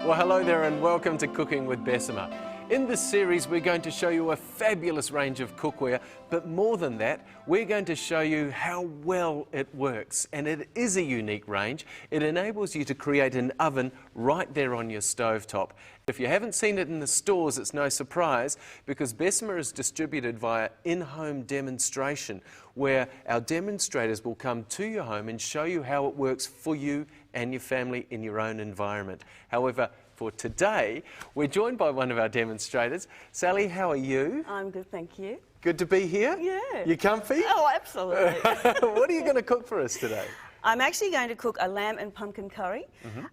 Well, hello there and welcome to Cooking with Bessemer. In this series, we're going to show you a fabulous range of cookware, but more than that, we're going to show you how well it works. And it is a unique range. It enables you to create an oven right there on your stovetop. If you haven't seen it in the stores, it's no surprise, because Bessemer is distributed via in-home demonstration, where our demonstrators will come to your home and show you how it works for you and your family in your own environment. However, for today, we're joined by one of our demonstrators. Sally, how are you? I'm good, thank you. Good to be here? Yeah. You comfy? Oh, absolutely. What are you going to cook for us today? I'm actually going to cook a lamb and pumpkin curry.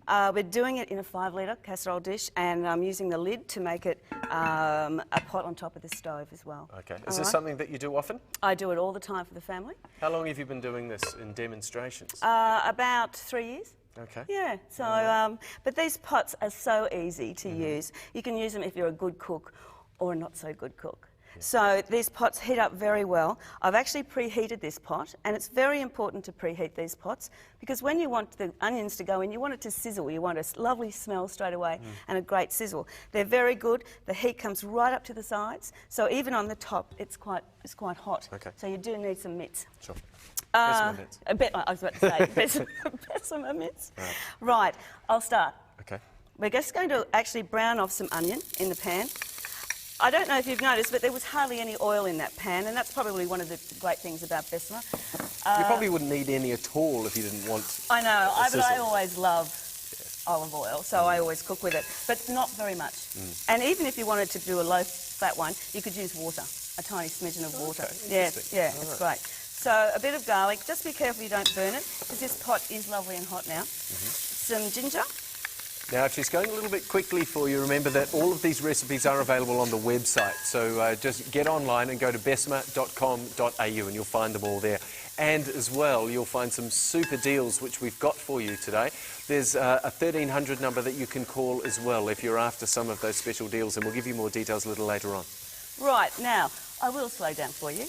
We're doing it in a 5-litre casserole dish, and I'm using the lid to make it a pot on top of the stove as well. Okay. Is this something that you do often? I do it all the time for the family. How long have you been doing this in demonstrations? About 3 years. Okay. Yeah, so, but these pots are so easy to use. You can use them if you're a good cook or a not so good cook. Yeah. So these pots heat up very well. I've actually preheated this pot, and it's very important to preheat these pots because when you want the onions to go in, you want it to sizzle. You want a lovely smell straight away and a great sizzle. They're very good. The heat comes right up to the sides, so even on the top, it's quite hot. Okay. So you do need some mitts. Sure. I was about to say Bessemer mitts. Right, I'll start. Okay. We're just going to actually brown off some onion in the pan. I don't know if you've noticed, but there was hardly any oil in that pan, and that's probably one of the great things about Bessemer. You probably wouldn't need any at all if you didn't want. I know, but I always love olive oil, so I always cook with it, but not very much. And even if you wanted to do a low-fat one, you could use water, a tiny smidgen of water. Okay, yeah, it's great. So a bit of garlic. Just be careful you don't burn it, because this pot is lovely and hot now. Some ginger. Now, if she's going a little bit quickly for you, remember that all of these recipes are available on the website. So just get online and go to bessemer.com.au and you'll find them all there. And as well, you'll find some super deals which we've got for you today. There's a 1300 number that you can call as well if you're after some of those special deals, and we'll give you more details a little later on. Right, now, I will slow down for you.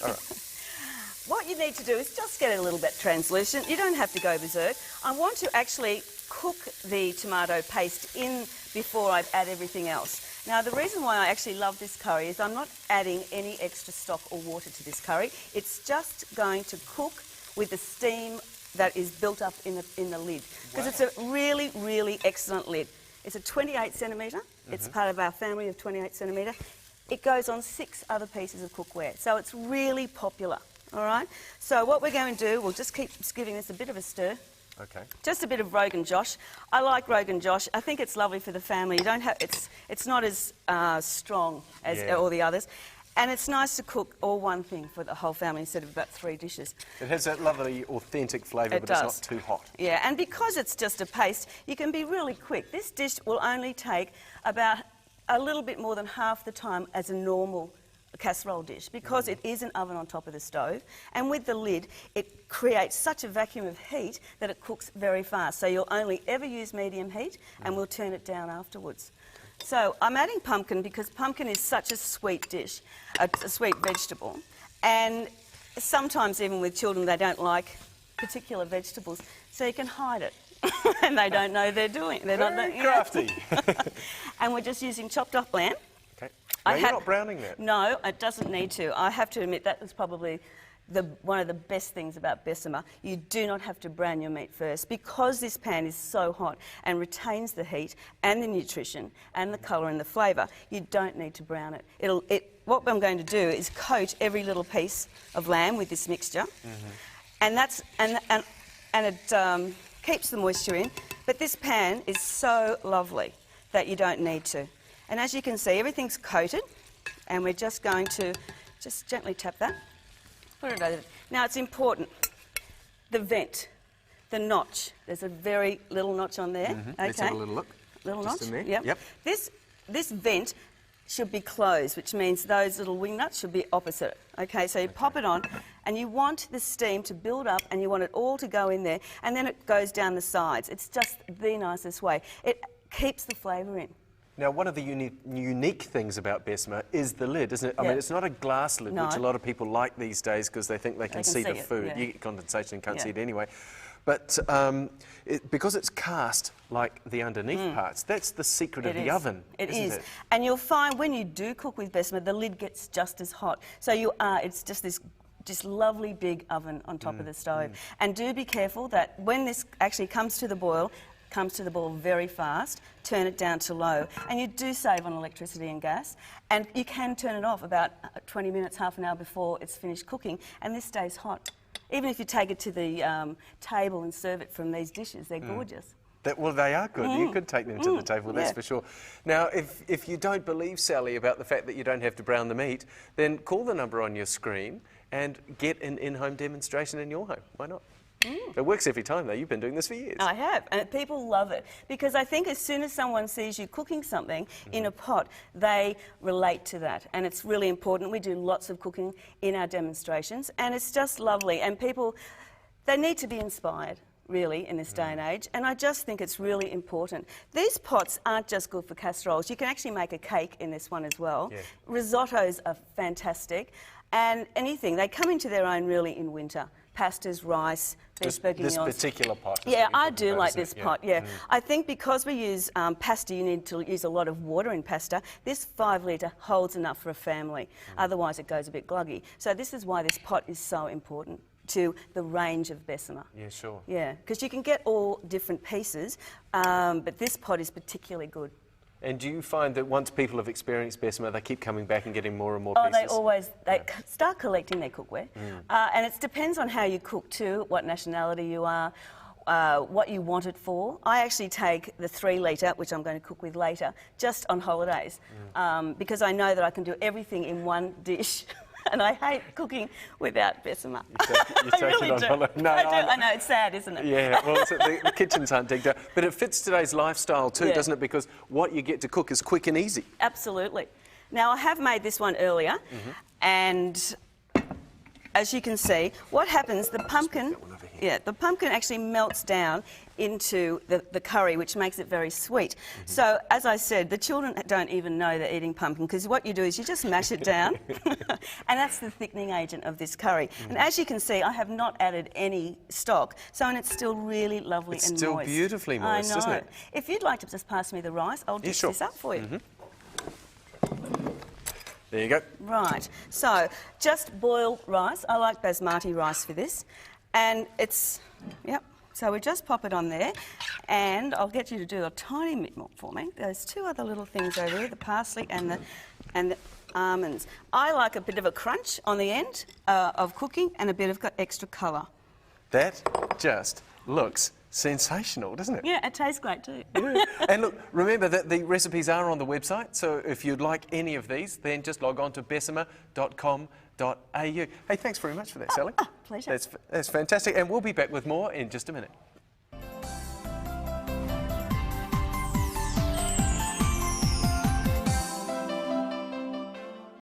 All right. What you need to do is just get it a little bit translucent. You don't have to go berserk. I want to actually cook the tomato paste in before I add everything else. Now, the reason why I actually love this curry is I'm not adding any extra stock or water to this curry. It's just going to cook with the steam that is built up in the lid. Because it's a really, really excellent lid. It's a 28 centimetre. It's part of our family of 28 centimetre. It goes on 6 other pieces of cookware, so it's really popular. All right, so what we're going to do, we'll just keep giving this a bit of a stir. Okay. Just a bit of Rogan Josh. I like Rogan Josh. I think it's lovely for the family. You don't have, it's not as strong as all the others. And it's nice to cook all one thing for the whole family instead of about 3 dishes. It has that lovely authentic flavour, but it's not too hot. Yeah, and because it's just a paste, you can be really quick. This dish will only take about a little bit more than half the time as a normal casserole dish, because it is an oven on top of the stove, and with the lid it creates such a vacuum of heat that it cooks very fast. So you'll only ever use medium heat, and we'll turn it down afterwards. So I'm adding pumpkin because pumpkin is such a sweet dish, a sweet vegetable, and sometimes even with children they don't like particular vegetables, so you can hide it. And they don't know they're doing. They're not crafty. And we're just using chopped up lamb. Okay. No, you're not browning that. No, it doesn't need to. I have to admit that was probably one of the best things about Bessemer. You do not have to brown your meat first, because this pan is so hot and retains the heat and the nutrition and the colour and the flavour. You don't need to brown it. What I'm going to do is coat every little piece of lamb with this mixture, and it keeps the moisture in. But this pan is so lovely that you don't need to. And as you can see, everything's coated, and we're just going to just gently tap that. Put it over. Now, it's important, the vent, the notch. There's a very little notch on there. Okay. Let's have a little look. Little just notch. In there. Yep. This vent should be closed, which means those little wing nuts should be opposite. Okay, so you pop it on, and you want the steam to build up, and you want it all to go in there, and then it goes down the sides. It's just the nicest way. It keeps the flavour in. Now, one of the unique things about Bessemer is the lid, isn't it? I mean, it's not a glass lid, which a lot of people like these days because they think they can see the food. Yeah. You get condensation and can't see it anyway. But because it's cast like the underneath parts, that's the secret of the oven. It is. It? And you'll find when you do cook with Bessemer, the lid gets just as hot. So it's just this lovely big oven on top of the stove. And do be careful that when this actually comes to the boil very fast, turn it down to low. And you do save on electricity and gas. And you can turn it off about 20 minutes, half an hour before it's finished cooking, and this stays hot. Even if you take it to the table and serve it from these dishes, they're gorgeous. Well, they are good. You could take them to the table, that's for sure. Now, if you don't believe Sally about the fact that you don't have to brown the meat, then call the number on your screen and get an in-home demonstration in your home. Why not? It works every time, though. You've been doing this for years. I have, and people love it because I think as soon as someone sees you cooking something in a pot, they relate to that, and it's really important. We do lots of cooking in our demonstrations, and it's just lovely, and people, they need to be inspired, really, in this day and age, and I just think it's really important. These pots aren't just good for casseroles. You can actually make a cake in this one as well. Yeah. Risottos are fantastic, and anything. They come into their own, really, in winter. Pastas, rice, beef bourguignons. This particular pot. Yeah, I do like this pot, yeah. I think because we use pasta, you need to use a lot of water in pasta. This 5 litre holds enough for a family. Otherwise, it goes a bit gluggy. So this is why this pot is so important to the range of Bessemer. Yeah, sure. Yeah, because you can get all different pieces, but this pot is particularly good. And do you find that once people have experienced Bessemer, they keep coming back and getting more and more pieces? Oh, they start collecting their cookware. And it depends on how you cook too, what nationality you are, what you want it for. I actually take the 3 litre, which I'm going to cook with later, just on holidays, because I know that I can do everything in one dish. And I hate cooking without Bessemer. You take really it on holiday. No, I know, it's sad, isn't it? Yeah, well, the kitchens aren't digged out. But it fits today's lifestyle too, doesn't it? Because what you get to cook is quick and easy. Absolutely. Now, I have made this one earlier, and as you can see, what happens, the pumpkin actually melts down into the curry, which makes it very sweet. So, as I said, the children don't even know they're eating pumpkin, because what you do is you just mash it down, and that's the thickening agent of this curry. And as you can see, I have not added any stock, and it's still really lovely and moist. It's still beautifully moist, isn't it? If you'd like to just pass me the rice, I'll dish this up for you. There you go. Right, so just boil rice. I like basmati rice for this. And it's, so we just pop it on there, and I'll get you to do a tiny bit more for me. There's 2 other little things over here, the parsley and the almonds. I like a bit of a crunch on the end of cooking and a bit of extra colour. That just looks sensational, doesn't it? Yeah, it tastes great too. Yeah. And look, remember that the recipes are on the website, so if you'd like any of these, then just log on to bessemer.com.au. Hey, thanks very much for that, Sally. Pleasure. That's fantastic, and we'll be back with more in just a minute.